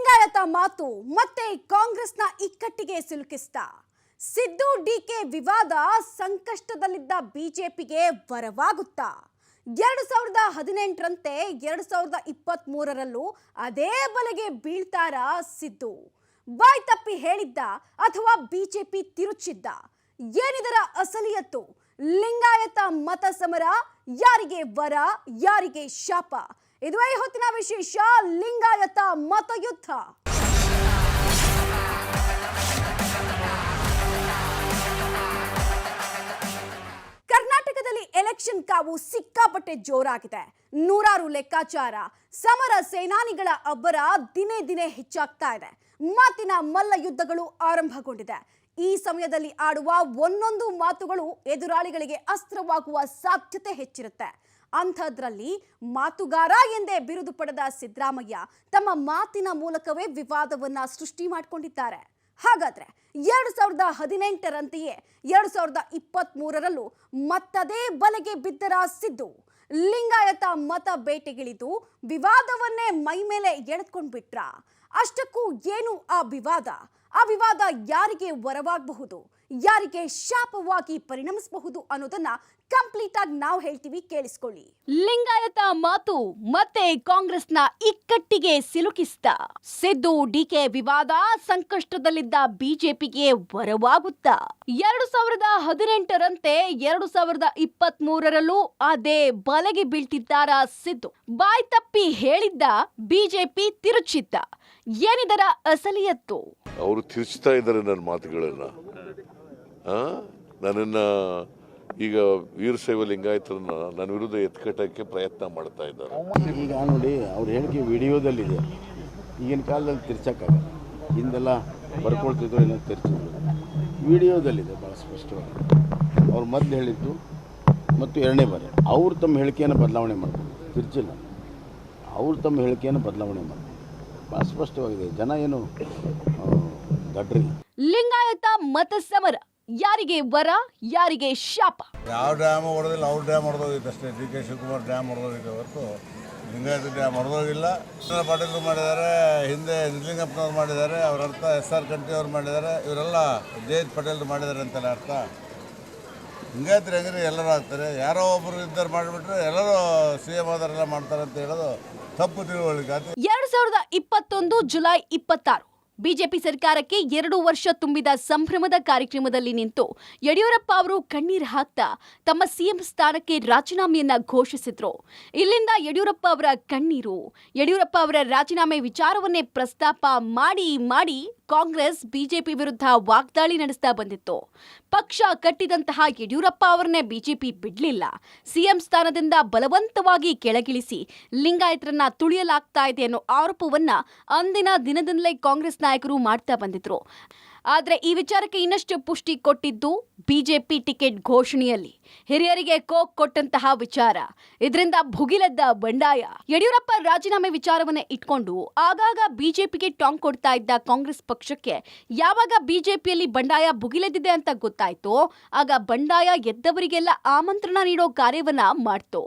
ಲಿಂಗಾಯತ ಮಾತು ಮತ್ತೆ ಕಾಂಗ್ರೆಸ್ನ ಇಕ್ಕಟ್ಟಿಗೆ ಸಿಲುಕಿಸಿದ ಸಿದ್ದು ಡಿಕೆ ವಿವಾದ ಸಂಕಷ್ಟದಲ್ಲಿದ್ದ ಬಿಜೆಪಿಗೆ ವರವಾಗುತ್ತಾ 2018ರಂತೆ 2023ರಲ್ಲೂ ಅದೇ ಬಲೆಗೆ ಬೀಳ್ತಾರಾ ಸಿದ್ದು? ಬಾಯ್ ತಪ್ಪಿ ಹೇಳಿದ್ದ ಅಥವಾ ಬಿಜೆಪಿ ತಿರುಚಿದ್ದ? ಏನಿದರ ಅಸಲಿಯತ್ತು? ಲಿಂಗಾಯತ ಮತ ಸಮರ ಯಾರಿಗೆ ವರ ಯಾರಿಗೆ ಶಾಪ? ಇದುವೇ ಹೊತ್ತಿನ ವಿಶೇಷ ಲಿಂಗಾಯತ ಮತಯುದ್ಧ. ಕರ್ನಾಟಕದಲ್ಲಿ ಎಲೆಕ್ಷನ್ ಕಾವು ಸಿಕ್ಕಾಪಟ್ಟೆ ಜೋರಾಗಿದೆ. ನೂರಾರು ಲೆಕ್ಕಾಚಾರ, ಸಮರ ಸೇನಾನಿಗಳ ಅಬ್ಬರ ದಿನೇ ದಿನೇ ಹೆಚ್ಚಾಗ್ತಾ ಇದೆ. ಮಾತಿನ ಮಲ್ಲ ಯುದ್ಧಗಳು ಆರಂಭಗೊಂಡಿದೆ. ಈ ಸಮಯದಲ್ಲಿ ಆಡುವ ಒಂದೊಂದು ಮಾತುಗಳು ಎದುರಾಳಿಗಳಿಗೆ ಅಸ್ತ್ರವಾಗುವ ಸಾಧ್ಯತೆ ಹೆಚ್ಚಿರುತ್ತೆ. ಅಂಥದ್ರಲ್ಲಿ ಮಾತುಗಾರ ಎಂದೇ ಬಿರುದು ಪಡೆದ ಸಿದ್ದರಾಮಯ್ಯ ತಮ್ಮ ಮಾತಿನ ಮೂಲಕವೇ ವಿವಾದವನ್ನ ಸೃಷ್ಟಿ ಮಾಡಿಕೊಂಡಿದ್ದಾರೆ. ಹಾಗಾದ್ರೆ 2018ರಂತೆಯೇ 2023ರಲ್ಲೂ ಮತ್ತದೇ ಬಲೆಗೆ ಬಿದ್ದರ ಸಿದ್ದು? ಲಿಂಗಾಯತ ಮತ ಬೇಟೆಗಿಳಿದು ವಿವಾದವನ್ನೇ ಮೈ ಮೇಲೆ ಎಳೆದುಕೊಂಡ್ಬಿಟ್ರ? ಅಷ್ಟಕ್ಕೂ ಏನು ಆ ವಿವಾದ? ಆ ವಿವಾದ ಯಾರಿಗೆ ವರವಾಗಬಹುದು, ಯಾರಿಗೆ ಶಾಪವಾಗಿ ಪರಿಣಮಿಸಬಹುದು ಅನ್ನೋದನ್ನ ಕಂಪ್ಲೀಟ್ ಆಗಿ ನಾವು ಹೇಳ್ತೀವಿ, ಕೇಳಿಸ್ಕೊಳ್ಳಿ. ಲಿಂಗಾಯತ ಮಾತು ಮತ್ತೆ ಕಾಂಗ್ರೆಸ್ನ ಇಕ್ಕಟ್ಟಿಗೆ ಸಿಲುಕಿಸಿದ ಸಿದ್ದು ಡಿಕೆ ವಿವಾದ ಸಂಕಷ್ಟದಲ್ಲಿದ್ದ ಬಿಜೆಪಿಗೆ ವರವಾಗುತ್ತಾ? 2018ರಂತೆ 2023ರಲ್ಲೂ ಅದೇ ಬಲೆಗೆ ಬೀಳ್ತಿದ್ದಾರಾ ಸಿದ್ದು? ಬಾಯ್ ತಪ್ಪಿ ಹೇಳಿದ್ದ, ಬಿಜೆಪಿ ತಿರುಚಿದ್ದ? ಏನಿದರ ಅಸಲಿಯತ್ತು? ಅವರು ತಿರುಚ್ತಾ ಇದ್ದಾರೆ ನನ್ನ ಮಾತುಗಳನ್ನ. ನನ್ನನ್ನ ಈಗ ವೀರಶೈವ ಲಿಂಗಾಯತರನ್ನ ನನ್ನ ವಿರುದ್ಧ ಎತ್ಕಟ್ಟಕ್ಕೆ ಪ್ರಯತ್ನ ಮಾಡ್ತಾ ಇದ್ದಾರೆ. ಈಗ ನೋಡಿ, ಅವ್ರ ಹೇಳಿಕೆ ವಿಡಿಯೋದಲ್ಲಿದೆ. ಈಗಿನ ಕಾಲದಲ್ಲಿ ತಿರ್ಚಕ್ಕಾಗಲ್ಲ. ಹಿಂದೆಲ್ಲ ಬರ್ಕೊಳ್ತಿದ್ರು, ಏನೋ ತಿರ್ಚಿದ್ರು. ವಿಡಿಯೋದಲ್ಲಿದೆ ಭಾಳ ಸ್ಪಷ್ಟವಾಗಿ. ಅವ್ರು ಮೊದಲು ಹೇಳಿದ್ದು ಮತ್ತು ಎರಡನೇ ಬಾರಿ ಅವ್ರು ತಮ್ಮ ಹೇಳಿಕೆಯನ್ನು ಬದಲಾವಣೆ ಮಾಡ್ಬೋದು. ತಿರ್ಚಿಲ್ಲ, ಅವ್ರು ತಮ್ಮ ಹೇಳಿಕೆಯನ್ನು ಬದಲಾವಣೆ ಮಾಡ್ಬೋದು. ಭಾಳ ಸ್ಪಷ್ಟವಾಗಿದೆ. ಜನ ಏನು ದಡ್ರಿ. ಲಿಂಗಾಯತ ಮತ ಸಮರ ಯಾರಿಗೆ ವರ ಯಾರಿಗೆ ಶಾಪ? ಯಾವ ಡ್ಯಾಮ್ ಹೊಡೆದಿಲ್ಲ, ಅವ್ರ ಡ್ಯಾಮ್ ಹೊಡೆದೋಗಿತ್ತು ಅಷ್ಟೇ. ಡಿ ಕೆ ಶಿವಕುಮಾರ್ ಡ್ಯಾಮ್ ಹೊಡೆದೋಗಿತ್ತು ಹೊರತು ಲಿಂಗಾಯತ ಡ್ಯಾಮ್ ಹೊಡೆದೋಗಿಲ್ಲ. ಪಾಟೀಲ್ ಮಾಡಿದ್ದಾರೆ, ಹಿಂದೆ ನಿಜಲಿಂಗಪ್ಪನವ್ರು ಮಾಡಿದ್ದಾರೆ, ಅವ್ರ ಅರ್ಥ SR ಕಂಠಿ ಅವ್ರು ಮಾಡಿದ್ದಾರೆ, ಇವರೆಲ್ಲ ಜಯಂತ್ ಪಟೇಲ್ ಮಾಡಿದ್ದಾರೆ ಅಂತೆಲ್ಲ ಅರ್ಥ. ಲಿಂಗಾಯತರು ಹೆಂಗ್ರೆ ಎಲ್ಲರೂ ಆಗ್ತಾರೆ. ಯಾರೋ ಒಬ್ಬರು ಇದ್ದಾರೆ ಮಾಡಿಬಿಟ್ರೆ ಎಲ್ಲರೂ CM ಆದರೆಲ್ಲ ಮಾಡ್ತಾರೆ ಅಂತ ಹೇಳೋದು ತಪ್ಪು ತಿಳುವಳಿಕೆ. 2021 ಜುಲೈ 26 ಬಿಜೆಪಿ ಸರ್ಕಾರಕ್ಕೆ 2 ವರ್ಷ ತುಂಬಿದ ಸಂಭ್ರಮದ ಕಾರ್ಯಕ್ರಮದಲ್ಲಿ ನಿಂತು ಯಡಿಯೂರಪ್ಪ ಅವರು ಕಣ್ಣೀರು ಹಾಕ್ತಾ ತಮ್ಮ ಸಿಎಂ ಸ್ಥಾನಕ್ಕೆ ರಾಜೀನಾಮೆಯನ್ನ ಘೋಷಿಸಿದ್ರು. ಇಲ್ಲಿಂದ ಯಡಿಯೂರಪ್ಪ ಅವರ ಕಣ್ಣೀರು, ಯಡಿಯೂರಪ್ಪ ಅವರ ರಾಜೀನಾಮೆ ವಿಚಾರವನ್ನೇ ಪ್ರಸ್ತಾಪ ಮಾಡಿ ಮಾಡಿ ಕಾಂಗ್ರೆಸ್ ಬಿಜೆಪಿ ವಿರುದ್ಧ ವಾಗ್ದಾಳಿ ನಡೆಸ್ತಾ ಬಂದಿತ್ತು. ಪಕ್ಷ ಕಟ್ಟಿದಂತಹ ಯಡಿಯೂರಪ್ಪ ಅವರನ್ನೇ ಬಿಜೆಪಿ ಬಿಡ್ಲಿಲ್ಲ. ಸಿಎಂ ಸ್ಥಾನದಿಂದ ಬಲವಂತವಾಗಿ ಕೆಳಗಿಳಿಸಿ ಲಿಂಗಾಯತರನ್ನ ತುಳಿಯಲಾಗ್ತಾ ಇದೆ ಅನ್ನೋ ಆರೋಪವನ್ನ ಅಂದಿನ ದಿನದಿಂದಲೇ ಕಾಂಗ್ರೆಸ್ ನಾಯಕರು ಮಾಡ್ತಾ ಬಂದಿದ್ರು. ಆದ್ರೆ ಈ ವಿಚಾರಕ್ಕೆ ಇನ್ನಷ್ಟು ಪುಷ್ಟಿ ಕೊಟ್ಟಿದ್ದು ಬಿಜೆಪಿ ಟಿಕೆಟ್ ಘೋಷಣೆಯಲ್ಲಿ ಹಿರಿಯರಿಗೆ ಕೋಕ್ ಕೊಟ್ಟಂತಹ ವಿಚಾರ. ಇದರಿಂದ ಭುಗಿಲೆದ್ದ ಬಂಡಾಯ. ಯಡಿಯೂರಪ್ಪ ರಾಜೀನಾಮೆ ವಿಚಾರವನ್ನ ಇಟ್ಕೊಂಡು ಆಗಾಗ ಬಿಜೆಪಿಗೆ ಟಾಂಗ್ ಕೊಡ್ತಾ ಇದ್ದ ಕಾಂಗ್ರೆಸ್ ಪಕ್ಷಕ್ಕೆ ಯಾವಾಗ ಬಿಜೆಪಿಯಲ್ಲಿ ಬಂಡಾಯ ಭುಗಿಲೆದ್ದಿದೆ ಅಂತ ಗೊತ್ತಾಯ್ತೋ ಆಗ ಬಂಡಾಯ ಎದ್ದವರಿಗೆಲ್ಲ ಆಮಂತ್ರಣ ನೀಡೋ ಕಾರ್ಯವನ್ನ ಮಾಡ್ತು.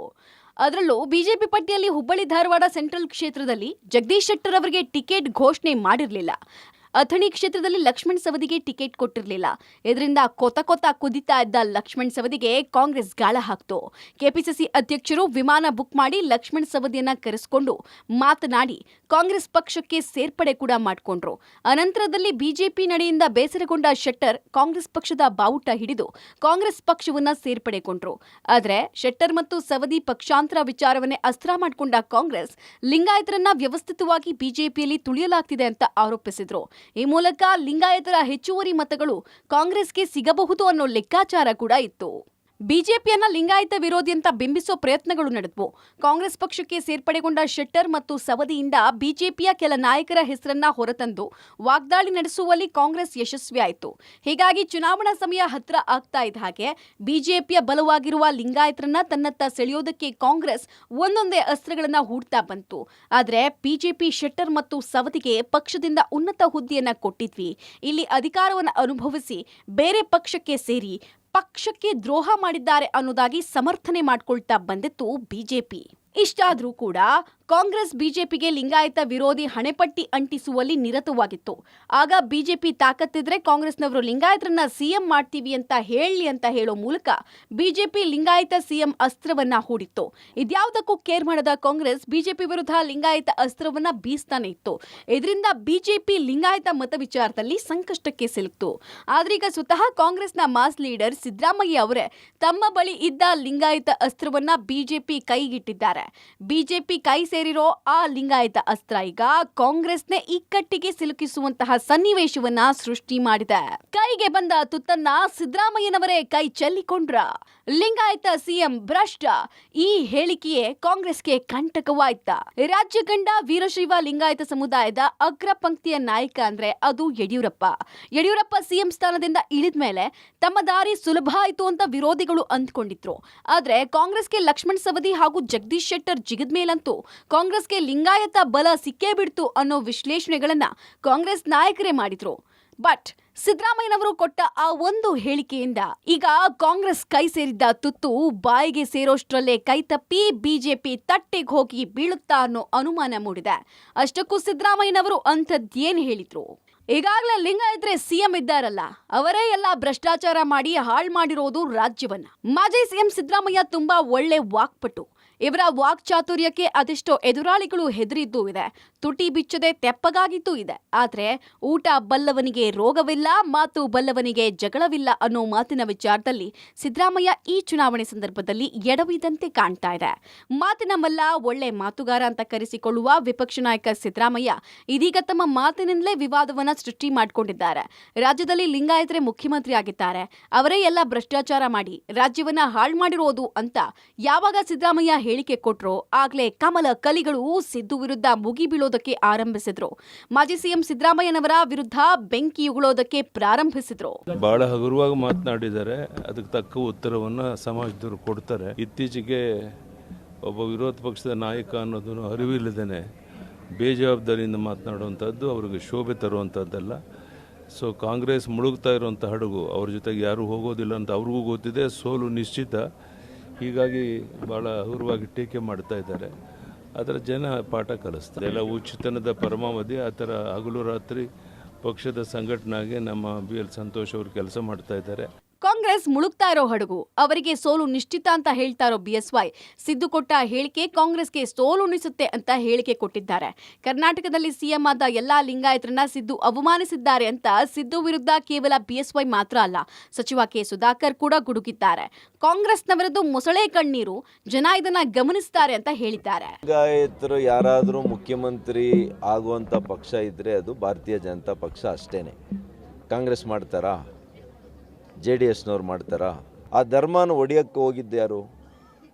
ಅದರಲ್ಲೂ ಬಿಜೆಪಿ ಪಟ್ಟಿಯಲ್ಲಿ ಹುಬ್ಬಳ್ಳಿ ಧಾರವಾಡ ಸೆಂಟ್ರಲ್ ಕ್ಷೇತ್ರದಲ್ಲಿ ಜಗದೀಶ್ ಶೆಟ್ಟರ್ ಅವರಿಗೆ ಟಿಕೆಟ್ ಘೋಷಣೆ ಮಾಡಿರಲಿಲ್ಲ. ಅಥಣಿ ಕ್ಷೇತ್ರದಲ್ಲಿ ಲಕ್ಷ್ಮಣ್ ಸವದಿಗೆ ಟಿಕೆಟ್ ಕೊಟ್ಟಿರಲಿಲ್ಲ. ಇದರಿಂದ ಕೊತ ಕುದಿತಾ ಇದ್ದ ಲಕ್ಷ್ಮಣ್ ಸವದಿಗೆ ಕಾಂಗ್ರೆಸ್ ಗಾಳ ಹಾಕ್ತು. ಕೆಪಿಸಿಸಿ ಅಧ್ಯಕ್ಷರು ವಿಮಾನ ಬುಕ್ ಮಾಡಿ ಲಕ್ಷ್ಮಣ್ ಸವದಿಯನ್ನ ಕರೆಸಿಕೊಂಡು ಮಾತನಾಡಿ ಕಾಂಗ್ರೆಸ್ ಪಕ್ಷಕ್ಕೆ ಸೇರ್ಪಡೆ ಕೂಡ ಮಾಡಿಕೊಂಡ್ರು. ಅನಂತರದಲ್ಲಿ ಬಿಜೆಪಿ ನಡೆಯಿಂದ ಬೇಸರಗೊಂಡ ಶೆಟ್ಟರ್ ಕಾಂಗ್ರೆಸ್ ಪಕ್ಷದ ಬಾವುಟ ಹಿಡಿದು ಕಾಂಗ್ರೆಸ್ ಪಕ್ಷವನ್ನ ಸೇರ್ಪಡೆಗೊಂಡ್ರು. ಆದ್ರೆ ಶೆಟ್ಟರ್ ಮತ್ತು ಸವದಿ ಪಕ್ಷಾಂತರ ವಿಚಾರವನ್ನೇ ಅಸ್ತ್ರ ಮಾಡಿಕೊಂಡ ಕಾಂಗ್ರೆಸ್ ಲಿಂಗಾಯತರನ್ನ ವ್ಯವಸ್ಥಿತವಾಗಿ ಬಿಜೆಪಿಯಲ್ಲಿ ತುಳಿಯಲಾಗ್ತಿದೆ ಅಂತ ಆರೋಪಿಸಿದ್ರು. ಈ ಮೂಲಕ ಲಿಂಗಾಯತರ ಹೆಚ್ಚುವರಿ ಮತಗಳು ಕಾಂಗ್ರೆಸ್ಗೆ ಸಿಗಬಹುದು ಅನ್ನೋ ಲೆಕ್ಕಾಚಾರ ಕೂಡ ಇತ್ತು. ಬಿಜೆಪಿಯನ್ನ ಲಿಂಗಾಯತ ವಿರೋಧಿ ಅಂತ ಬಿಂಬಿಸೋ ಪ್ರಯತ್ನಗಳು ನಡೆದವು. ಕಾಂಗ್ರೆಸ್ ಪಕ್ಷಕ್ಕೆ ಸೇರ್ಪಡೆಗೊಂಡ ಶೆಟ್ಟರ್ ಮತ್ತು ಸವದಿಯಿಂದ ಬಿಜೆಪಿಯ ಕೆಲ ನಾಯಕರ ಹೆಸರನ್ನ ಹೊರತಂದು ವಾಗ್ದಾಳಿ ನಡೆಸುವಲ್ಲಿ ಕಾಂಗ್ರೆಸ್ ಯಶಸ್ವಿಯಾಯಿತು. ಹೀಗಾಗಿ ಚುನಾವಣಾ ಸಮಯ ಹತ್ರ ಆಗ್ತಾ ಇದ್ದ ಹಾಗೆ ಬಿಜೆಪಿಯ ಬಲವಾಗಿರುವ ಲಿಂಗಾಯತರನ್ನ ತನ್ನತ್ತ ಸೆಳೆಯೋದಕ್ಕೆ ಕಾಂಗ್ರೆಸ್ ಒಂದೊಂದೇ ಅಸ್ತ್ರಗಳನ್ನ ಹೂಡ್ತಾ ಬಂತು. ಆದ್ರೆ ಬಿಜೆಪಿ ಶೆಟ್ಟರ್ ಮತ್ತು ಸವದಿಗೆ ಪಕ್ಷದಿಂದ ಉನ್ನತ ಹುದ್ದೆಯನ್ನ ಕೊಟ್ಟಿದ್ವಿ, ಇಲ್ಲಿ ಅಧಿಕಾರವನ್ನು ಅನುಭವಿಸಿ ಬೇರೆ ಪಕ್ಷಕ್ಕೆ ಸೇರಿ ಪಕ್ಷಕ್ಕೆ ದ್ರೋಹ ಮಾಡಿದ್ದಾರೆ ಅನ್ನೋದಾಗಿ ಸಮರ್ಥನೆ ಮಾಡಿಕೊಳ್ತಾ ಬಂದಿತ್ತು ಬಿಜೆಪಿ. ಇಷ್ಟಾದ್ರೂ ಕೂಡ ಕಾಂಗ್ರೆಸ್ ಬಿಜೆಪಿಗೆ ಲಿಂಗಾಯತ ವಿರೋಧಿ ಹಣೆಪಟ್ಟಿ ಅಂಟಿಸುವಲ್ಲಿ ನಿರತವಾಗಿತ್ತು. ಆಗ ಬಿಜೆಪಿ ತಾಕತ್ತಿದ್ರೆ ಕಾಂಗ್ರೆಸ್ನವರು ಲಿಂಗಾಯತರನ್ನ ಸಿಎಂ ಮಾಡ್ತೀವಿ ಅಂತ ಹೇಳೋ ಮೂಲಕ ಬಿಜೆಪಿ ಲಿಂಗಾಯತ ಸಿಎಂ ಅಸ್ತ್ರವನ್ನ ಹೂಡಿತ್ತು. ಇದ್ಯಾವುದಕ್ಕೂ ಕೇರ್ ಮಾಡದ ಕಾಂಗ್ರೆಸ್ ಬಿಜೆಪಿ ವಿರುದ್ಧ ಲಿಂಗಾಯತ ಅಸ್ತ್ರವನ್ನ ಬೀಸ್ತಾನೆ ಇತ್ತು. ಇದರಿಂದ ಬಿಜೆಪಿ ಲಿಂಗಾಯತ ಮತ ವಿಚಾರದಲ್ಲಿ ಸಂಕಷ್ಟಕ್ಕೆ ಸಿಲುಕಿತು. ಆದ್ರೀಗ ಸ್ವತಃ ಕಾಂಗ್ರೆಸ್ನ ಮಾಸ್ ಲೀಡರ್ ಸಿದ್ದರಾಮಯ್ಯ ಅವರೇ ತಮ್ಮ ಬಳಿ ಇದ್ದ ಲಿಂಗಾಯತ ಅಸ್ತ್ರವನ್ನ ಬಿಜೆಪಿ ಕೈಗಿಟ್ಟಿದ್ದಾರೆ. ಬಿಜೆಪಿ ಕೈ ಸೇರಿರೋ ಆ ಲಿಂಗಾಯತ ಅಸ್ತ್ರ ಈಗ ಕಾಂಗ್ರೆಸ್ನೇ ಇಕ್ಕಟ್ಟಿಗೆ ಸಿಲುಕಿಸುವಂತಹ ಸನ್ನಿವೇಶವನ್ನ ಸೃಷ್ಟಿ ಮಾಡಿದೆ. ಕೈಗೆ ಬಂದ ತುತ್ತನ್ನ ಸಿದ್ದರಾಮಯ್ಯನವರೇ ಕೈ ಚೆಲ್ಲಿಕೊಂಡ್ರ. ಲಿಂಗಾಯತ ಸಿಎಂ ಭ್ರಷ್ಟ, ಈ ಹೇಳಿಕೆಯೇ ಕಾಂಗ್ರೆಸ್ಗೆ ಕಂಟಕವಾಯ್ತ. ರಾಜ್ಯ ಕಂಡ ವೀರಶೈವ ಲಿಂಗಾಯತ ಸಮುದಾಯದ ಅಗ್ರ ಪಂಕ್ತಿಯ ನಾಯಕ ಅಂದ್ರೆ ಅದು ಯಡಿಯೂರಪ್ಪ ಸಿಎಂ ಸ್ಥಾನದಿಂದ ಇಳಿದ ಮೇಲೆ ತಮ್ಮ ದಾರಿ ಸುಲಭ ಆಯ್ತು ಅಂತ ವಿರೋಧಿಗಳು ಅಂದ್ಕೊಂಡಿದ್ರು. ಆದ್ರೆ ಕಾಂಗ್ರೆಸ್ಗೆ ಲಕ್ಷ್ಮಣ್ ಸವದಿ ಹಾಗೂ ಜಗದೀಶ್ ಶೆಟ್ಟರ್ ಜಿಗದ ಮೇಲಂತೂ ಕಾಂಗ್ರೆಸ್ಗೆ ಲಿಂಗಾಯತ ಬಲ ಸಿಕ್ಕೇ ಬಿಡ್ತು ಅನ್ನೋ ವಿಶ್ಲೇಷಣೆಗಳನ್ನ ಕಾಂಗ್ರೆಸ್ ನಾಯಕರೇ ಮಾಡಿದ್ರು. ಬಟ್ ಸಿದ್ದರಾಮಯ್ಯನವರು ಕೊಟ್ಟ ಆ ಒಂದು ಹೇಳಿಕೆಯಿಂದ ಈಗ ಕಾಂಗ್ರೆಸ್ ಕೈ ಸೇರಿದ್ದ ತುತ್ತು ಬಾಯಿಗೆ ಸೇರೋಷ್ಟ್ರಲ್ಲೇ ಕೈ ತಪ್ಪಿ ಬಿಜೆಪಿ ತಟ್ಟೆಗೆ ಹೋಗಿ ಬೀಳುತ್ತಾ ಅನ್ನೋ ಅನುಮಾನ ಮೂಡಿದೆ. ಅಷ್ಟಕ್ಕೂ ಸಿದ್ದರಾಮಯ್ಯನವರು ಅಂಥದ್ದೇನು ಹೇಳಿದ್ರು? ಈಗಾಗಲೇ ಲಿಂಗಾಯತರೆ ಸಿಎಂ ಇದ್ದಾರಲ್ಲ, ಅವರೇ ಎಲ್ಲ ಭ್ರಷ್ಟಾಚಾರ ಮಾಡಿ ಹಾಳು ಮಾಡಿರೋದು ರಾಜ್ಯವನ್ನ. ಮಾಜಿ ಸಿಎಂ ಸಿದ್ದರಾಮಯ್ಯ ತುಂಬಾ ಒಳ್ಳೆ ವಾಕ್ಪಟು. ಇವರ ವಾಕ್ಚಾತುರ್ಯಕ್ಕೆ ಅದೆಷ್ಟೋ ಎದುರಾಳಿಗಳು ಹೆದರಿದ್ದೂ ಇದೆ, ತುಟಿ ಬಿಚ್ಚದೆ ತೆಪ್ಪಗಾಗಿದ್ದೂ ಇದೆ. ಆದ್ರೆ ಊಟ ಬಲ್ಲವನಿಗೆ ರೋಗವಿಲ್ಲ, ಮಾತು ಬಲ್ಲವನಿಗೆ ಜಗಳವಿಲ್ಲ ಅನ್ನೋ ಮಾತಿನ ವಿಚಾರದಲ್ಲಿ ಸಿದ್ದರಾಮಯ್ಯ ಈ ಚುನಾವಣೆ ಸಂದರ್ಭದಲ್ಲಿ ಎಡವಿದಂತೆ ಕಾಣ್ತಾ ಇದೆ. ಮಾತಿನ ಮಲ್ಲ, ಒಳ್ಳೆ ಮಾತುಗಾರ ಅಂತ ಕರೆಸಿಕೊಳ್ಳುವ ವಿಪಕ್ಷ ನಾಯಕ ಸಿದ್ದರಾಮಯ್ಯ ಇದೀಗ ತಮ್ಮ ಮಾತಿನಿಂದಲೇ ವಿವಾದವನ್ನ ಸೃಷ್ಟಿ ಮಾಡಿಕೊಂಡಿದ್ದಾರೆ. ರಾಜ್ಯದಲ್ಲಿ ಲಿಂಗಾಯತರೆ ಮುಖ್ಯಮಂತ್ರಿ ಆಗಿದ್ದಾರೆ, ಅವರೇ ಎಲ್ಲ ಭ್ರಷ್ಟಾಚಾರ ಮಾಡಿ ರಾಜ್ಯವನ್ನ ಹಾಳು ಮಾಡಿರೋದು ಅಂತ ಯಾವಾಗ ಸಿದ್ದರಾಮಯ್ಯ ಹೇಳಿಕೆ ಕೊಟ್ರೋ ಆಗ್ಲೇ ಕಮಲ ಕಲಿಗಳು ಸಿದ್ದು ವಿರುದ್ಧ ಮುಗಿ ಬೀಳೋದಕ್ಕೆ ಆರಂಭಿಸಿದ್ರು. ಮಾಜಿ ಸಿಎಂ ಸಿದ್ದರಾಮಯ್ಯನವರ ವಿರುದ್ಧ ಬೆಂಕಿ ಉಗುಳೋದಕ್ಕೆ ಪ್ರಾರಂಭಿಸಿದ್ರು. ಬಹಳ ಹಗುರವಾಗಿ ಮಾತನಾಡಿದ್ದಾರೆ, ಅದಕ್ಕೆ ತಕ್ಕ ಉತ್ತರವನ್ನ ಸಮಾಜದವರು ಕೊಡ್ತಾರೆ. ಇತ್ತೀಚೆಗೆ ಒಬ್ಬ ವಿರೋಧ ಪಕ್ಷದ ನಾಯಕ ಅನ್ನೋದನ್ನು ಅರಿವಿಲ್ಲದೇನೆ ಬೇಜವಾಬ್ದಾರಿಯಿಂದ ಮಾತನಾಡುವಂಥದ್ದು ಅವ್ರಿಗೆ ಶೋಭೆ ತರುವಂಥದ್ದಲ್ಲ. ಸೊ ಕಾಂಗ್ರೆಸ್ ಮುಳುಗ್ತಾ ಇರುವಂಥ ಹಡಗು, ಅವ್ರ ಜೊತೆಗೆ ಯಾರೂ ಹೋಗೋದಿಲ್ಲ ಅಂತ ಅವ್ರಿಗೂ ಗೊತ್ತಿದೆ, ಸೋಲು ನಿಶ್ಚಿತ. ಹೀಗಾಗಿ ಭಾಳ ಹಗುರವಾಗಿ ಟೀಕೆ ಮಾಡ್ತಾ ಇದ್ದಾರೆ. ಅದರ ಜನ ಪಾಠ ಕಲಿಸ್ತಾರೆ. ಎಲ್ಲ ಉಚಿತನದ ಪರಮಾವಧಿ. ಆ ಥರ ಹಗಲು ರಾತ್ರಿ ಪಕ್ಷದ ಸಂಘಟನೆಗೆ ನಮ್ಮ BL ಸಂತೋಷ್ ಅವರು ಕೆಲಸ ಮಾಡ್ತಾ ಇದ್ದಾರೆ. ಕಾಂಗ್ರೆಸ್ ಮುಳುಗ್ತಾ ಇರೋ ಹಡಗು, ಅವರಿಗೆ ಸೋಲು ನಿಶ್ಚಿತ ಅಂತ ಹೇಳ್ತಾ ಇರೋ BSY ಸಿದ್ದು ಕೊಟ್ಟ ಹೇಳಿಕೆ ಕಾಂಗ್ರೆಸ್ಗೆ ಸೋಲುಣಿಸುತ್ತೆ ಅಂತ ಹೇಳಿಕೆ ಕೊಟ್ಟಿದ್ದಾರೆ. ಕರ್ನಾಟಕದಲ್ಲಿ ಸಿಎಂ ಆದ ಎಲ್ಲಾ ಲಿಂಗಾಯತರನ್ನ ಸಿದ್ದು ಅವಮಾನಿಸಿದ್ದಾರೆ ಅಂತ ಸಿದ್ದು ವಿರುದ್ಧ ಕೇವಲ BSY ಮಾತ್ರ ಅಲ್ಲ, ಸಚಿವ ಕೆ ಸುಧಾಕರ್ ಕೂಡ ಗುಡುಗಿದ್ದಾರೆ. ಕಾಂಗ್ರೆಸ್ನವರದ್ದು ಮೊಸಳೆ ಕಣ್ಣೀರು, ಜನ ಇದನ್ನ ಗಮನಿಸ್ತಾರೆ ಅಂತ ಹೇಳಿದ್ದಾರೆ. ಲಿಂಗಾಯತರು ಯಾರಾದರೂ ಮುಖ್ಯಮಂತ್ರಿ ಆಗುವಂಥ ಪಕ್ಷ ಇದ್ದರೆ ಅದು ಭಾರತೀಯ ಜನತಾ ಪಕ್ಷ ಅಷ್ಟೇನೆ. ಕಾಂಗ್ರೆಸ್ ಮಾಡ್ತಾರಾ? JDSನವ್ರು ಮಾಡ್ತಾರಾ? ಆ ಧರ್ಮನ ಒಡೆಯೋಕ್ಕೆ ಹೋಗಿದ್ದು ಯಾರು?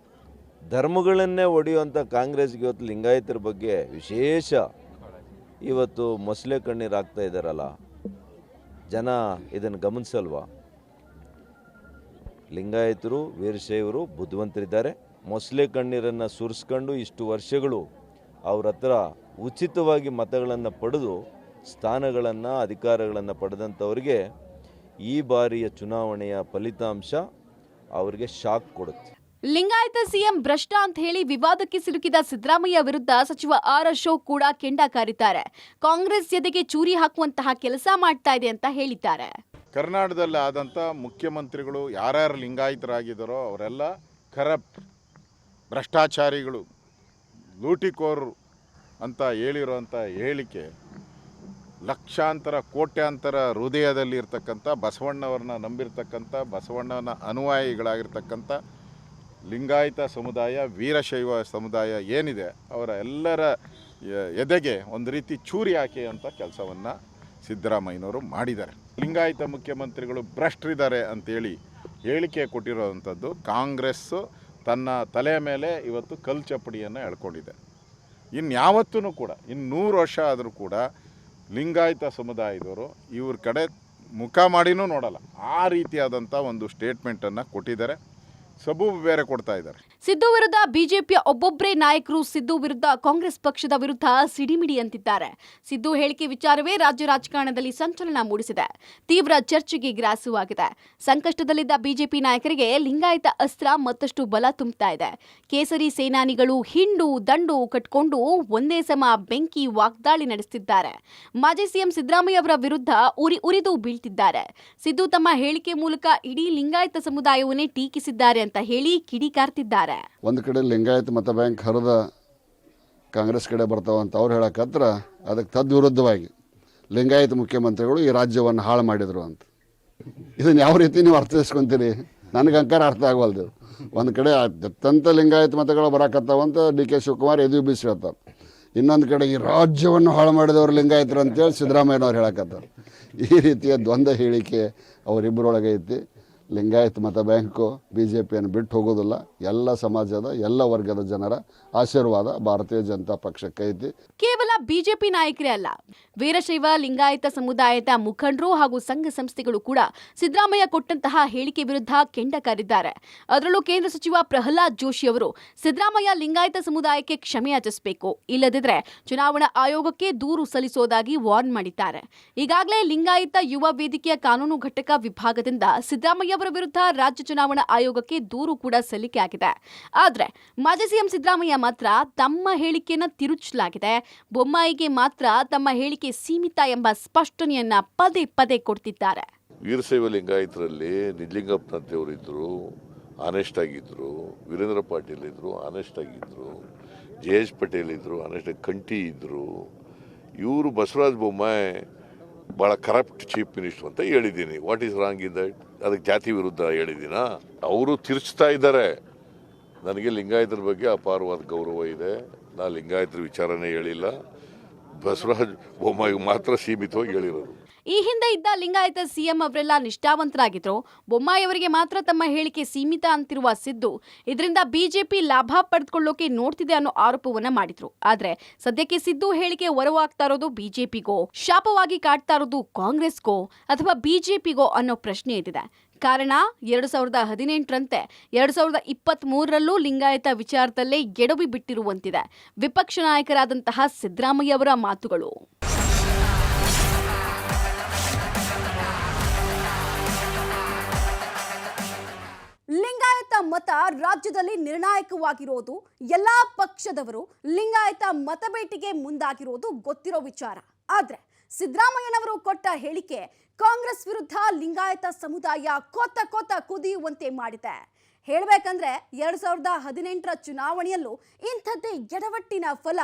ಧರ್ಮಗಳನ್ನೇ ಒಡೆಯುವಂಥ ಕಾಂಗ್ರೆಸ್ಗೆ ಇವತ್ತು ಲಿಂಗಾಯತರ ಬಗ್ಗೆ ವಿಶೇಷ ಇವತ್ತು ಮೊಸಳೆ ಕಣ್ಣೀರು ಆಗ್ತಾ ಇದ್ದಾರಲ್ಲ, ಜನ ಇದನ್ನು ಗಮನಿಸಲ್ವಾ? ಲಿಂಗಾಯತರು ವೀರಶೈವರು ಬುದ್ಧಿವಂತರಿದ್ದಾರೆ. ಮೊಸಳೆ ಕಣ್ಣೀರನ್ನು ಸುರಿಸ್ಕೊಂಡು ಇಷ್ಟು ವರ್ಷಗಳು ಅವ್ರ ಹತ್ರ ಉಚಿತವಾಗಿ ಮತಗಳನ್ನು ಪಡೆದು ಸ್ಥಾನಗಳನ್ನು ಅಧಿಕಾರಗಳನ್ನು ಪಡೆದಂಥವ್ರಿಗೆ ಈ ಬಾರಿಯ ಚುನಾವಣೆಯ ಫಲಿತಾಂಶ ಅವರಿಗೆ ಶಾಕ್ ಕೊಡುತ್ತೆ. ಲಿಂಗಾಯತ ಸಿಎಂ ಭ್ರಷ್ಟ ಅಂತ ಹೇಳಿ ವಿವಾದಕ್ಕೆ ಸಿಲುಕಿದ ಸಿದ್ದರಾಮಯ್ಯ ವಿರುದ್ಧ ಸಚಿವ ಆರ್ ಅಶೋಕ್ ಕೂಡ ಕೆಂಡ ಕಾರಿದ್ದಾರೆ. ಕಾಂಗ್ರೆಸ್ ಎದೆಗೆ ಚೂರಿ ಹಾಕುವಂತಹ ಕೆಲಸ ಮಾಡ್ತಾ ಇದೆ ಅಂತ ಹೇಳಿದ್ದಾರೆ. ಕರ್ನಾಟಕದಲ್ಲಿ ಆದಂಥ ಮುಖ್ಯಮಂತ್ರಿಗಳು ಯಾರ್ಯಾರು ಲಿಂಗಾಯತರಾಗಿದ್ದಾರೋ ಅವರೆಲ್ಲ ಕರಪ್ಟ್, ಭ್ರಷ್ಟಾಚಾರಿಗಳು, ಲೂಟಿಕೋರರು ಅಂತ ಹೇಳಿರೋಂಥ ಹೇಳಿಕೆ ಲಕ್ಷಾಂತರ ಕೋಟ್ಯಾಂತರ ಹೃದಯದಲ್ಲಿ ಇರ್ತಕ್ಕಂಥ ಬಸವಣ್ಣವ್ರನ್ನ ನಂಬಿರ್ತಕ್ಕಂಥ ಬಸವಣ್ಣನ ಅನುಯಾಯಿಗಳಾಗಿರ್ತಕ್ಕಂಥ ಲಿಂಗಾಯತ ಸಮುದಾಯ, ವೀರಶೈವ ಸಮುದಾಯ ಏನಿದೆ ಅವರ ಎಲ್ಲರ ಎದೆಗೆ ಒಂದು ರೀತಿ ಚೂರಿ ಹಾಕುವಂಥ ಕೆಲಸವನ್ನು ಸಿದ್ದರಾಮಯ್ಯನವರು ಮಾಡಿದ್ದಾರೆ. ಲಿಂಗಾಯತ ಮುಖ್ಯಮಂತ್ರಿಗಳು ಭ್ರಷ್ಟರಿದ್ದಾರೆ ಅಂತೇಳಿ ಹೇಳಿಕೆ ಕೊಟ್ಟಿರೋವಂಥದ್ದು ಕಾಂಗ್ರೆಸ್ಸು ತನ್ನ ತಲೆಯ ಮೇಲೆ ಇವತ್ತು ಕಲ್ಲು ಚಪ್ಪಡಿಯನ್ನು ಎಳ್ಕೊಂಡಿದೆ. ಇನ್ಯಾವತ್ತೂ ಕೂಡ, ಇನ್ನು 100 ವರ್ಷ ಆದರೂ ಕೂಡ ಲಿಂಗಾಯತ ಸಮುದಾಯದವರು ಇವ್ರ ಕಡೆ ಮುಖ ಮಾಡಿನೂ ನೋಡಲ್ಲ. ಆ ರೀತಿಯಾದಂಥ ಒಂದು ಸ್ಟೇಟ್ಮೆಂಟನ್ನು ಕೊಟ್ಟಿದ್ದಾರೆ. ಸಬೂಬು ಬೇರೆ ಕೊಡ್ತಾ ಇದ್ದಾರೆ. ಸಿದ್ದು ವಿರುದ್ಧ ಬಿಜೆಪಿಯ ಒಬ್ಬೊಬ್ಬರೇ ನಾಯಕರು ಸಿದ್ದು ವಿರುದ್ಧ ಕಾಂಗ್ರೆಸ್ ಪಕ್ಷದ ವಿರುದ್ಧ ಸಿಡಿಮಿಡಿ ಅಂತಿದ್ದಾರೆ. ಸಿದ್ದು ಹೇಳಿಕೆ ವಿಚಾರವೇ ರಾಜ್ಯ ರಾಜಕಾರಣದಲ್ಲಿ ಸಂಚಲನ ಮೂಡಿಸಿದೆ, ತೀವ್ರ ಚರ್ಚೆಗೆ ಗ್ರಾಸವಾಗಿದೆ. ಸಂಕಷ್ಟದಲ್ಲಿದ್ದ ಬಿಜೆಪಿ ನಾಯಕರಿಗೆ ಲಿಂಗಾಯತ ಅಸ್ತ್ರ ಮತ್ತಷ್ಟು ಬಲ ತುಂಬುತ್ತಾ ಇದೆ. ಕೇಸರಿ ಸೇನಾನಿಗಳು ಹಿಂಡು ದಂಡು ಕಟ್ಕೊಂಡು ಒಂದೇ ಸಮ ಬೆಂಕಿ ವಾಗ್ದಾಳಿ ನಡೆಸುತ್ತಿದ್ದಾರೆ. ಮಾಜಿ ಸಿಎಂ ಸಿದ್ದರಾಮಯ್ಯ ಅವರ ವಿರುದ್ಧ ಉರಿದು ಬೀಳ್ತಿದ್ದಾರೆ. ಸಿದ್ದು ತಮ್ಮ ಹೇಳಿಕೆ ಮೂಲಕ ಇಡೀ ಲಿಂಗಾಯತ ಸಮುದಾಯವನ್ನೇ ಟೀಕಿಸಿದ್ದಾರೆ ಅಂತ ಹೇಳಿ ಕಿಡಿಕಾರ್ತಿದ್ದಾರೆ. ಒಂದು ಕಡೆ ಲಿಂಗಾಯತ ಮತ ಬ್ಯಾಂಕ್ ಹರಿದ ಕಾಂಗ್ರೆಸ್ ಕಡೆ ಬರ್ತಾವಂತ ಅವ್ರು ಹೇಳಕತ್ರ ಅದಕ್ಕೆ ತದ್ವಿರುದ್ಧವಾಗಿ ಲಿಂಗಾಯತ ಮುಖ್ಯಮಂತ್ರಿಗಳು ಈ ರಾಜ್ಯವನ್ನು ಹಾಳು ಮಾಡಿದರು ಅಂತ. ಇದನ್ನು ಯಾವ ರೀತಿ ನೀವು ಅರ್ಥೈಸ್ಕೊಂತೀರಿ? ನನಗೆ ಅಂಕಾರ ಅರ್ಥ ಆಗವಲ್ದು. ಒಂದು ಕಡೆ ಅತ್ಯಂತ ಲಿಂಗಾಯತ ಮತಗಳು ಬರಾಕತ್ತಾವಂತ ಡಿ.ಕೆ. ಶಿವಕುಮಾರ್ ಎದು ಬಿಸಿ ಹೇಳ್ತಾರೆ. ಇನ್ನೊಂದು ಕಡೆ ಈ ರಾಜ್ಯವನ್ನು ಹಾಳು ಮಾಡಿದವರು ಲಿಂಗಾಯತರು ಅಂತೇಳಿ ಸಿದ್ದರಾಮಯ್ಯನವ್ರು ಹೇಳಕತ್ತಾರೆ. ಈ ರೀತಿಯ ದ್ವಂದ್ವ ಹೇಳಿಕೆ ಅವರಿಬ್ಬರೊಳಗೆ ಐತಿ. ಲಿಂಗಾಯತ ಮತ ಬ್ಯಾಂಕು ಬಿಜೆಪಿಯನ್ನು ಬಿಟ್ಟು ಹೋಗೋದಿಲ್ಲ. ಎಲ್ಲ ಸಮಾಜದ ಎಲ್ಲ ವರ್ಗದ ಜನರ ಆಶೀರ್ವಾದ ಭಾರತೀಯ ಜನತಾ ಪಕ್ಷಕ್ಕೆ ಐತಿ. ಕೇವಲ ಬಿಜೆಪಿ ನಾಯಕರೇ ಅಲ್ಲ, ವೀರಶೈವ ಲಿಂಗಾಯತ ಸಮುದಾಯದ ಮುಖಂಡರು ಹಾಗೂ ಸಂಘ ಸಂಸ್ಥೆಗಳು ಕೂಡ ಸಿದ್ದರಾಮಯ್ಯ ಕೊಟ್ಟಂತಹ ಹೇಳಿಕೆ ವಿರುದ್ಧ ಕೆಂಡ ಕಾರಿದ್ದಾರೆ. ಅದರಲ್ಲೂ ಕೇಂದ್ರ ಸಚಿವ ಪ್ರಹ್ಲಾದ್ ಜೋಶಿ ಅವರು ಸಿದ್ದರಾಮಯ್ಯ ಲಿಂಗಾಯತ ಸಮುದಾಯಕ್ಕೆ ಕ್ಷಮೆ ಯಾಚಿಸಬೇಕು, ಇಲ್ಲದಿದ್ದರೆ ಚುನಾವಣಾ ಆಯೋಗಕ್ಕೆ ದೂರು ಸಲ್ಲಿಸುವುದಾಗಿ ವಾರ್ನ್ ಮಾಡಿದ್ದಾರೆ. ಈಗಾಗಲೇ ಲಿಂಗಾಯತ ಯುವ ವೇದಿಕೆಯ ಕಾನೂನು ಘಟಕ ವಿಭಾಗದಿಂದ ಸಿದ್ದರಾಮಯ್ಯ ಅವರ ವಿರುದ್ಧ ರಾಜ್ಯ ಚುನಾವಣಾ ಆಯೋಗಕ್ಕೆ ದೂರು ಕೂಡ ಸಲ್ಲಿಕೆಯಾಗಿದೆ. ಆದರೆ ಮಾಜಿ ಸಿಎಂ ಸಿದ್ದರಾಮಯ್ಯ ಮಾತ್ರ ತಮ್ಮ ಹೇಳಿಕೆಯನ್ನು ತಿರುಚಲಾಗಿದೆ. ಬೊಮ್ಮಾಯಿಗೆ ಮಾತ್ರ ತಮ್ಮ ಹೇಳಿಕೆ ಸೀಮಿತ ಎಂಬ ಸ್ಪಷ್ಟನೆಯನ್ನ ಪದೇ ಪದೇ ಕೊಡ್ತಿದ್ದಾರೆ. ವೀರಶೈವ ಲಿಂಗಾಯತರಲ್ಲಿ ನಿಜಲಿಂಗಪ್ಪನಂತೆಯವರು ಇದ್ದರು, ಆನೆಸ್ಟ್ ಆಗಿದ್ರು. ವೀರೇಂದ್ರ ಪಾಟೀಲ್ ಇದ್ರು, ಆನೆಸ್ಟ್ ಆಗಿದ್ರು. ಜಯೇಶ್ ಪಟೇಲ್ ಇದ್ರು, ಆನೆಸ್ಟ್ ಕಂಠಿ ಇದ್ರು. ಇವರು ಬಸವರಾಜ ಬೊಮ್ಮಾಯಿ ಭಾಳ ಕರಪ್ಟ್ ಚೀಫ್ ಮಿನಿಸ್ಟರ್ ಅಂತ ಹೇಳಿದ್ದೀನಿ. What is wrong in that? ಅದಕ್ಕೆ ಜಾತಿ ವಿರುದ್ಧ ಹೇಳಿದ್ದೀನಾ? ಅವರು ತಿರ್ಚ್ತಾ ಇದ್ದಾರೆ. ನನಗೆ ಲಿಂಗಾಯತರ ಬಗ್ಗೆ ಅಪಾರವಾದ ಗೌರವ ಇದೆ. ನಾ ಲಿಂಗಾಯತರ ವಿಚಾರನೇ ಹೇಳಿಲ್ಲ. ಬಸವರಾಜ ಬೊಮ್ಮಾಯಿಗೆ ಮಾತ್ರ ಸೀಮಿತವಾಗಿ ಹೇಳಿರೋದು. ಈ ಹಿಂದೆ ಇದ್ದ ಲಿಂಗಾಯತ ಸಿಎಂ ಅವರೆಲ್ಲ ನಿಷ್ಠಾವಂತರಾಗಿದ್ರು. ಬೊಮ್ಮಾಯಿ ಅವರಿಗೆ ಮಾತ್ರ ತಮ್ಮ ಹೇಳಿಕೆ ಸೀಮಿತ ಅಂತಿರುವ ಸಿದ್ದು ಇದರಿಂದ ಬಿಜೆಪಿ ಲಾಭ ಪಡೆದುಕೊಳ್ಳೋಕೆ ನೋಡ್ತಿದೆ ಅನ್ನೋ ಆರೋಪವನ್ನ ಮಾಡಿದ್ರು. ಆದ್ರೆ ಸದ್ಯಕ್ಕೆ ಸಿದ್ದು ಹೇಳಿಕೆ ಹೊರವಾಗ್ತಾ ಇರೋದು ಬಿಜೆಪಿಗೋ, ಶಾಪವಾಗಿ ಕಾಡ್ತಾ ಇರೋದು ಕಾಂಗ್ರೆಸ್ಗೋ ಅಥವಾ ಬಿಜೆಪಿಗೋ ಅನ್ನೋ ಪ್ರಶ್ನೆ ಎದ್ದಿದೆ. ಕಾರಣ 2018ರಂತೆ 2023ರಲ್ಲೂ ಲಿಂಗಾಯತ ವಿಚಾರದಲ್ಲೇ ಎಡವಿ ಬಿಟ್ಟಿರುವಂತಿದೆ ವಿಪಕ್ಷ ನಾಯಕರಾದಂತಹ ಸಿದ್ದರಾಮಯ್ಯ ಅವರ ಮಾತುಗಳು. ಲಿಂಗಾಯತ ಮತ ರಾಜ್ಯದಲ್ಲಿ ನಿರ್ಣಾಯಕವಾಗಿರೋದು, ಎಲ್ಲಾ ಪಕ್ಷದವರು ಲಿಂಗಾಯತ ಮತಬೇಟೆಗೆ ಮುಂದಾಗಿರೋದು ಗೊತ್ತಿರೋ ವಿಚಾರ. ಆದ್ರೆ ಸಿದ್ದರಾಮಯ್ಯನವರು ಕೊಟ್ಟ ಹೇಳಿಕೆ ಕಾಂಗ್ರೆಸ್ ವಿರುದ್ಧ ಲಿಂಗಾಯತ ಸಮುದಾಯ ಕೊತ್ತ ಕುದಿಯುವಂತೆ ಮಾಡಿದೆ. ಹೇಳಬೇಕಂದ್ರೆ 2018ರ ಚುನಾವಣೆಯಲ್ಲೂ ಇಂಥದ್ದೇ ಎಡವಟ್ಟಿನ ಫಲ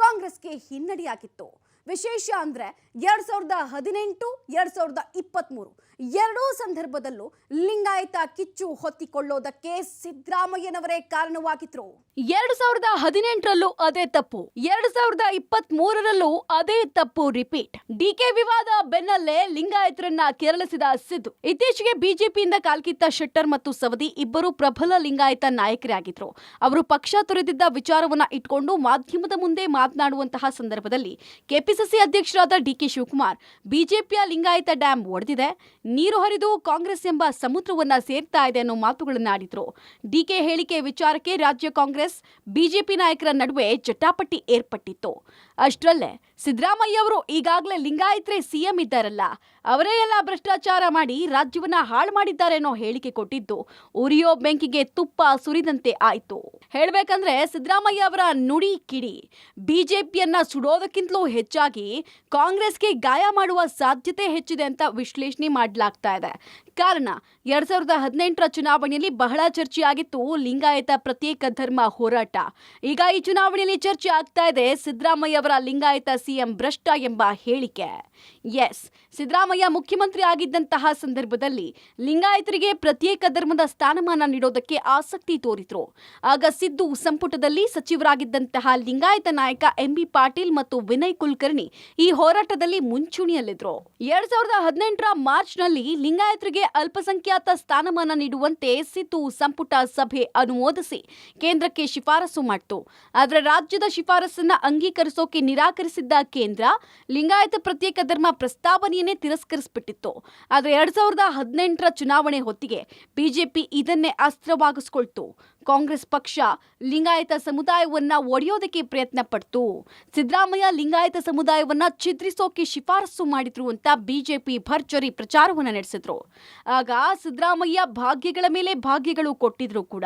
ಕಾಂಗ್ರೆಸ್ಗೆ ಹಿನ್ನಡೆಯಾಗಿತ್ತು. ವಿಶೇಷ ಅಂದ್ರೆ 2018, 2023 ಎರಡೂ ಸಂದರ್ಭದಲ್ಲೂ ಲಿಂಗಾಯತ ಕಿಚ್ಚು ಹೊತ್ತಿಕೊಳ್ಳೋದಕ್ಕೆ ಸಿದ್ದರಾಮಯ್ಯನವರೇ ಕಾರಣವಾಗಿದ್ರು. 2018ರಲ್ಲೂ ಅದೇ ತಪ್ಪು, 2023ರಲ್ಲೂ ಅದೇ ತಪ್ಪು ರಿಪೀಟ್. ಡಿಕೆ ವಿವಾದ ಬೆನ್ನಲ್ಲೇ ಲಿಂಗಾಯತರನ್ನ ಕೆರಳಿಸಿದ ಸಿದ್ದು ಇತ್ತೀಚೆಗೆ ಬಿಜೆಪಿಯಿಂದ ಕಾಲ್ಕಿತ್ತ ಶೆಟ್ಟರ್ ಮತ್ತು ಸವದಿ ಇಬ್ಬರು ಪ್ರಬಲ ಲಿಂಗಾಯತ ನಾಯಕರೇ ಆಗಿದ್ರು. ಅವರು ಪಕ್ಷ ತೊರೆದಿದ್ದ ವಿಚಾರವನ್ನ ಇಟ್ಕೊಂಡು ಮಾಧ್ಯಮದ ಮುಂದೆ ಮಾತನಾಡುವಂತಹ ಸಂದರ್ಭದಲ್ಲಿ ಕೆಪಿಸಿಸಿ ಅಧ್ಯಕ್ಷರಾದ ಡಿಕೆ ಶಿವಕುಮಾರ್ ಬಿಜೆಪಿಯ ಲಿಂಗಾಯತ ಡ್ಯಾಂ ಒಡೆದಿದೆ, ನೀರು ಹರಿದು ಕಾಂಗ್ರೆಸ್ ಎಂಬ ಸಮುದ್ರವನ್ನ ಸೇರ್ತಾ ಇದೆ ಅನ್ನೋ ಮಾತುಗಳನ್ನಾಡಿದ್ರು. ಡಿಕೆ ಹೇಳಿಕೆ ವಿಚಾರಕ್ಕೆ ರಾಜ್ಯ ಕಾಂಗ್ರೆಸ್ ಬಿಜೆಪಿ ನಾಯಕರ ನಡುವೆ ಜಟಾಪಟಿ ಏರ್ಪಟ್ಟಿತ್ತು. ಅಷ್ಟರಲ್ಲೇ ಸಿದ್ದರಾಮಯ್ಯ ಅವರು ಈಗಾಗಲೇ ಲಿಂಗಾಯತರೇ ಸಿಎಂ ಇದ್ದಾರಲ್ಲ, ಅವರೇ ಎಲ್ಲ ಭ್ರಷ್ಟಾಚಾರ ಮಾಡಿ ರಾಜ್ಯವನ್ನ ಹಾಳು ಮಾಡಿದ್ದಾರೆ ಅನ್ನೋ ಹೇಳಿಕೆ ಕೊಟ್ಟಿದ್ದು ಉರಿಯೋ ಬೆಂಕಿಗೆ ತುಪ್ಪ ಸುರಿದಂತೆ ಆಯ್ತು. ಹೇಳ್ಬೇಕಂದ್ರೆ ಸಿದ್ದರಾಮಯ್ಯ ಅವರ ನುಡಿ ಕಿಡಿ ಬಿಜೆಪಿಯನ್ನ ಸುಡೋದಕ್ಕಿಂತಲೂ ಹೆಚ್ಚಾಗಿ ಕಾಂಗ್ರೆಸ್ಗೆ ಗಾಯ ಮಾಡುವ ಸಾಧ್ಯತೆ ಹೆಚ್ಚಿದೆ ಅಂತ ವಿಶ್ಲೇಷಣೆ ಮಾಡಲಾಗ್ತಾ ಇದೆ. ಕಾರಣ 2018ರ ಚುನಾವಣೆಯಲ್ಲಿ ಬಹಳ ಚರ್ಚೆಯಾಗಿತ್ತು ಲಿಂಗಾಯತ ಪ್ರತ್ಯೇಕ ಧರ್ಮ ಹೋರಾಟ. ಈಗ ಈ ಚುನಾವಣೆಯಲ್ಲಿ ಚರ್ಚೆ ಆಗ್ತಾ ಇದೆ ಸಿದ್ದರಾಮಯ್ಯ ಅವರ ಲಿಂಗಾಯತ ಸಿಎಂ ಭ್ರಷ್ಟ ಎಂಬ ಹೇಳಿಕೆ. ಎಸ್, ಸಿದ್ದರಾಮಯ್ಯ ಮುಖ್ಯಮಂತ್ರಿ ಆಗಿದ್ದಂತಹ ಸಂದರ್ಭದಲ್ಲಿ ಲಿಂಗಾಯತರಿಗೆ ಪ್ರತ್ಯೇಕ ಧರ್ಮದ ಸ್ಥಾನಮಾನ ನೀಡೋದಕ್ಕೆ ಆಸಕ್ತಿ ತೋರಿದ್ರು. ಆಗ ಸಿದ್ದು ಸಂಪುಟದಲ್ಲಿ ಸಚಿವರಾಗಿದ್ದಂತಹ ಲಿಂಗಾಯತ ನಾಯಕ ಎಂಬಿ ಪಾಟೀಲ್ ಮತ್ತು ವಿನಯ್ ಕುಲಕರ್ಣಿ ಈ ಹೋರಾಟದಲ್ಲಿ ಮುಂಚೂಣಿಯಲ್ಲಿದ್ರು. 2018ರ ಮಾರ್ಚ್ನಲ್ಲಿ ಲಿಂಗಾಯತರಿಗೆ ಅಲ್ಪಸಂಖ್ಯಾತ ಸ್ಥಾನಮಾನ ನೀಡುವಂತೆ ಸಿದ್ದು ಸಂಪುಟ ಸಭೆ ಅನುಮೋದಿಸಿ ಕೇಂದ್ರಕ್ಕೆ ಶಿಫಾರಸು ಮಾಡಿತು. ಆದರೆ ರಾಜ್ಯದ ಶಿಫಾರಸನ್ನ ಅಂಗೀಕರಿಸೋಕೆ ಸ್ವೀಕರಿಸೋಕೆ ನಿರಾಕರಿಸಿದ್ದ ಕೇಂದ್ರ ಲಿಂಗಾಯತ ಪ್ರತ್ಯೇಕ ಧರ್ಮ ಪ್ರಸ್ತಾವನೆಯನ್ನೇ ತಿರಸ್ಕರಿಸಿಬಿಟ್ಟಿತ್ತು. ಆದರೆ 2018ರ ಚುನಾವಣೆ ಹೊತ್ತಿಗೆ ಬಿಜೆಪಿ ಇದನ್ನೇ ಅಸ್ತ್ರವಾಗಿಸ್ಕೊಳ್ತು. ಕಾಂಗ್ರೆಸ್ ಪಕ್ಷ ಲಿಂಗಾಯತ ಸಮುದಾಯವನ್ನ ಒಡೆಯೋದಕ್ಕೆ ಪ್ರಯತ್ನ ಪಡ್ತು. ಸಿದ್ದರಾಮಯ್ಯ ಲಿಂಗಾಯತ ಸಮುದಾಯವನ್ನ ಛಿದ್ರಿಸೋಕೆ ಶಿಫಾರಸು ಮಾಡಿದ್ರು ಅಂತ ಬಿಜೆಪಿ ಭರ್ಜರಿ ಪ್ರಚಾರವನ್ನ ನಡೆಸಿದ್ರು. ಆಗ ಸಿದ್ದರಾಮಯ್ಯ ಭಾಗ್ಯಗಳ ಮೇಲೆ ಭಾಗ್ಯಗಳು ಕೊಟ್ಟಿದ್ರು ಕೂಡ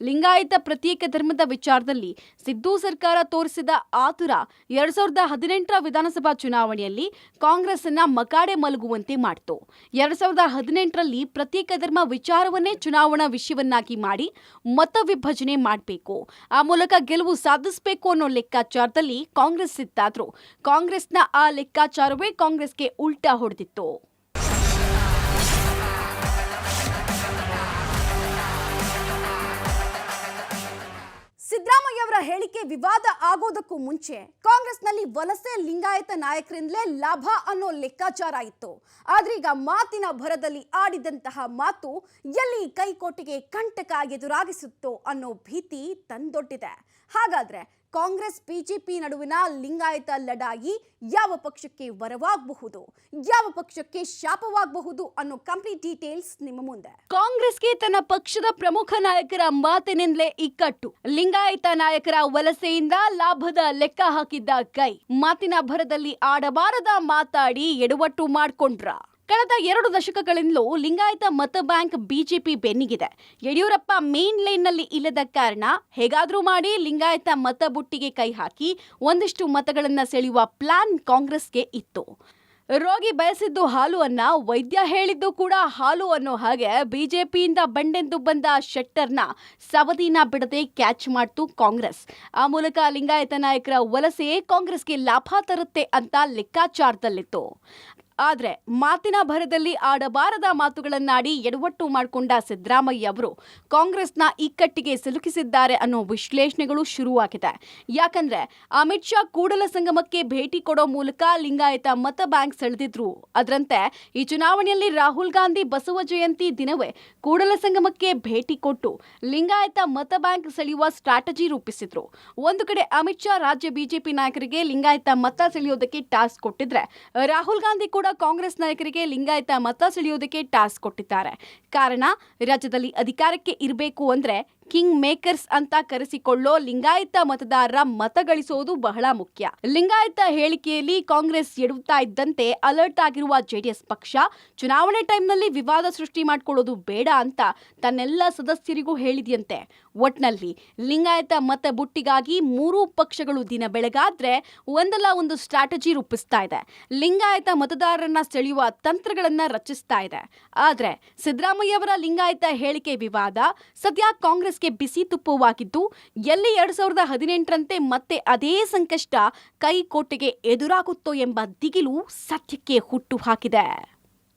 ಲಿಂಗಾಯತ ಪ್ರತ್ಯೇಕ ಧರ್ಮದ ವಿಚಾರದಲ್ಲಿ ಸಿದ್ದು ಸರ್ಕಾರ ತೋರಿಸಿದ ಆತುರ 2018ರ ವಿಧಾನಸಭಾ ಚುನಾವಣೆಯಲ್ಲಿ ಕಾಂಗ್ರೆಸ್ ಅನ್ನ ಮಕಾಡೆ ಮಲಗುವಂತೆ ಮಾಡಿತು. 2018ರಲ್ಲಿ ಪ್ರತ್ಯೇಕ ಧರ್ಮ ವಿಚಾರವನ್ನೇ ಚುನಾವಣಾ ವಿಷಯವನ್ನಾಗಿ ಮಾಡಿ ಮತ ವಿಭಜನೆ ಮಾಡಬೇಕು, ಆ ಮೂಲಕ ಗೆಲುವು ಸಾಧಿಸಬೇಕು ಅನ್ನೋ ಲೆಕ್ಕಾಚಾರದಲ್ಲಿ ಕಾಂಗ್ರೆಸ್ ಇತ್ತಾದ್ರೂ ಕಾಂಗ್ರೆಸ್ನ ಆ ಲೆಕ್ಕಾಚಾರವೇ ಕಾಂಗ್ರೆಸ್ಗೆ ಉಲ್ಟಾ ಹೊಡೆದಿತ್ತು. ಸಿದ್ದರಾಮಯ್ಯ ಅವರ ಹೇಳಿಕೆ ವಿವಾದ ಆಗೋದಕ್ಕೂ ಮುಂಚೆ ಕಾಂಗ್ರೆಸ್ನಲ್ಲಿ ವಲಸೆ ಲಿಂಗಾಯತ ನಾಯಕರಿಂದಲೇ ಲಾಭ ಅನ್ನೋ ಲೆಕ್ಕಾಚಾರ ಇತ್ತು. ಆದ್ರೀಗ ಮಾತಿನ ಭರದಲ್ಲಿ ಆಡಿದಂತಹ ಮಾತು ಎಲ್ಲಿ ಕೈಕೋಟಿಗೆ ಕಂಟಕ ಎದುರಾಗಿಸುತ್ತೋ ಅನ್ನೋ ಭೀತಿ ತಂದೊಡ್ಡಿದೆ. ಹಾಗಾದ್ರೆ ಕಾಂಗ್ರೆಸ್ ಬಿಜೆಪಿ ನಡುವಿನ ಲಿಂಗಾಯತ ಲಡಾಯಿ ಯಾವ ಪಕ್ಷಕ್ಕೆ ವರವಾಗಬಹುದು, ಯಾವ ಪಕ್ಷಕ್ಕೆ ಶಾಪವಾಗಬಹುದು ಅನ್ನೋ ಕಂಪ್ಲೀಟ್ ಡೀಟೇಲ್ಸ್ ನಿಮ್ಮ ಮುಂದೆ. ಕಾಂಗ್ರೆಸ್ಗೆ ತನ್ನ ಪಕ್ಷದ ಪ್ರಮುಖ ನಾಯಕರ ಮಾತಿನಿಂದಲೇ ಇಕ್ಕಟ್ಟು. ಲಿಂಗಾಯತ ನಾಯಕರ ವಲಸೆಯಿಂದ ಲಾಭದ ಲೆಕ್ಕ ಹಾಕಿದ್ದ ಕೈ ಮಾತಿನ ಭರದಲ್ಲಿ ಆಡಬಾರದ ಮಾತಾಡಿ ಎಡವಟ್ಟು ಮಾಡ್ಕೊಂಡ್ರ. ಕಳೆದ 2 ದಶಕಗಳಿಂದಲೂ ಲಿಂಗಾಯತ ಮತ ಬ್ಯಾಂಕ್ ಬಿಜೆಪಿ ಬೆನ್ನಿಗಿದೆ. ಯಡಿಯೂರಪ್ಪ ಮೇನ್ ಲೈನ್ನಲ್ಲಿ ಇಲ್ಲದ ಕಾರಣ ಹೇಗಾದ್ರೂ ಮಾಡಿ ಲಿಂಗಾಯತ ಮತ ಬುಟ್ಟಿಗೆ ಕೈ ಹಾಕಿ ಒಂದಿಷ್ಟು ಮತಗಳನ್ನ ಸೆಳೆಯುವ ಪ್ಲಾನ್ ಕಾಂಗ್ರೆಸ್ಗೆ ಇತ್ತು. ರೋಗಿ ಬಯಸಿದ್ದು ಹಾಲು ಅನ್ನ, ವೈದ್ಯ ಹೇಳಿದ್ದು ಕೂಡ ಹಾಲು ಅನ್ನೋ ಹಾಗೆ ಬಿಜೆಪಿಯಿಂದ ಬಂಡೆಂದು ಬಂದ ಶೆಟ್ಟರ್ನ ಸವದಿನ ಬಿಡದೆ ಕ್ಯಾಚ್ ಮಾಡ್ತು ಕಾಂಗ್ರೆಸ್. ಆ ಮೂಲಕ ಲಿಂಗಾಯತ ನಾಯಕರ ವಲಸೆ ಕಾಂಗ್ರೆಸ್ಗೆ ಲಾಭ ತರುತ್ತೆ ಅಂತ ಲೆಕ್ಕಾಚಾರದಲ್ಲಿತ್ತು. ಆದ್ರೆ ಮಾತಿನ ಭರದಲ್ಲಿ ಆಡಬಾರದ ಮಾತುಗಳನ್ನಾಡಿ ಎಡವಟ್ಟು ಮಾಡಿಕೊಂಡ ಸಿದ್ದರಾಮಯ್ಯ ಅವರು ಕಾಂಗ್ರೆಸ್ನ ಇಕ್ಕಟ್ಟಿಗೆ ಸಿಲುಕಿಸಿದ್ದಾರೆ ಅನ್ನೋ ವಿಶ್ಲೇಷಣೆಗಳು ಶುರುವಾಗಿದೆ. ಯಾಕಂದ್ರೆ ಅಮಿತ್ ಶಾ ಕೂಡಲ ಸಂಗಮಕ್ಕೆ ಭೇಟಿ ಕೊಡೋ ಮೂಲಕ ಲಿಂಗಾಯತ ಮತ ಬ್ಯಾಂಕ್ ಸೆಳೆದಿದ್ರು. ಅದರಂತೆ ಈ ಚುನಾವಣೆಯಲ್ಲಿ ರಾಹುಲ್ ಗಾಂಧಿ ಬಸವ ಜಯಂತಿ ದಿನವೇ ಕೂಡಲ ಸಂಗಮಕ್ಕೆ ಭೇಟಿ ಕೊಟ್ಟು ಲಿಂಗಾಯತ ಮತ ಬ್ಯಾಂಕ್ ಸೆಳೆಯುವ ಸ್ಟ್ರಾಟಜಿ ರೂಪಿಸಿದ್ರು. ಒಂದು ಕಡೆ ಅಮಿತ್ ಶಾ ರಾಜ್ಯ ಬಿಜೆಪಿ ನಾಯಕರಿಗೆ ಲಿಂಗಾಯತ ಮತ ಸೆಳೆಯೋದಕ್ಕೆ ಟಾಸ್ಕ್ ಕೊಟ್ಟಿದ್ರೆ, ರಾಹುಲ್ ಗಾಂಧಿ ಕೂಡ ಕಾಂಗ್ರೆಸ್ ನಾಯಕರಿಗೆ ಲಿಂಗಾಯತ ಮತ ಸೆಳೆಯೋದಕ್ಕೆ ಟಾಸ್ಕ್ ಕೊಟ್ಟಿದ್ದಾರೆ. ಕಾರಣ, ರಾಜ್ಯದಲ್ಲಿ ಅಧಿಕಾರಕ್ಕೆ ಇರಬೇಕು ಅಂದ್ರೆ ಕಿಂಗ್ ಮೇಕರ್ಸ್ ಅಂತ ಕರೆಸಿಕೊಳ್ಳೋ ಲಿಂಗಾಯತ ಮತದಾರರ ಮತ ಗಳಿಸೋದು ಬಹಳ ಮುಖ್ಯ. ಲಿಂಗಾಯತ ಹೇಳಿಕೆಯಲ್ಲಿ ಕಾಂಗ್ರೆಸ್ ಎಡುತ್ತಾ ಇದ್ದಂತೆ ಅಲರ್ಟ್ ಆಗಿರುವ ಜೆಡಿಎಸ್ ಪಕ್ಷ ಚುನಾವಣೆ ಟೈಮ್ನಲ್ಲಿ ವಿವಾದ ಸೃಷ್ಟಿ ಮಾಡ್ಕೊಳ್ಳೋದು ಬೇಡ ಅಂತ ತನ್ನೆಲ್ಲ ಸದಸ್ಯರಿಗೂ ಹೇಳಿದೆಯಂತೆ. ಒಟ್ನಲ್ಲಿ ಲಿಂಗಾಯತ ಮತ ಬುಟ್ಟಿಗಾಗಿ 3 ಪಕ್ಷಗಳು ದಿನ ಬೆಳಗಾದ್ರೆ ಒಂದಲ್ಲ ಒಂದು ಸ್ಟ್ರಾಟಜಿ ರೂಪಿಸ್ತಾ ಇದೆ. ಲಿಂಗಾಯತ ಮತದಾರರನ್ನ ಸೆಳೆಯುವ ತಂತ್ರಗಳನ್ನ ರಚಿಸ್ತಾ ಇದೆ. ಆದ್ರೆ ಸಿದ್ದರಾಮಯ್ಯ ಅವರ ಲಿಂಗಾಯತ ಹೇಳಿಕೆ ವಿವಾದ ಸದ್ಯ ಕಾಂಗ್ರೆಸ್ಗೆ ಬಿಸಿ ತುಪ್ಪವಾಗಿದ್ದು, ಎಲ್ಲಿ 2018ರಂತೆ ಮತ್ತೆ ಅದೇ ಸಂಕಷ್ಟ ಕೈಕೋಟೆಗೆ ಎದುರಾಗುತ್ತೋ ಎಂಬ ದಿಗಿಲು ಸದ್ಯಕ್ಕೆ ಹುಟ್ಟು ಹಾಕಿದೆ.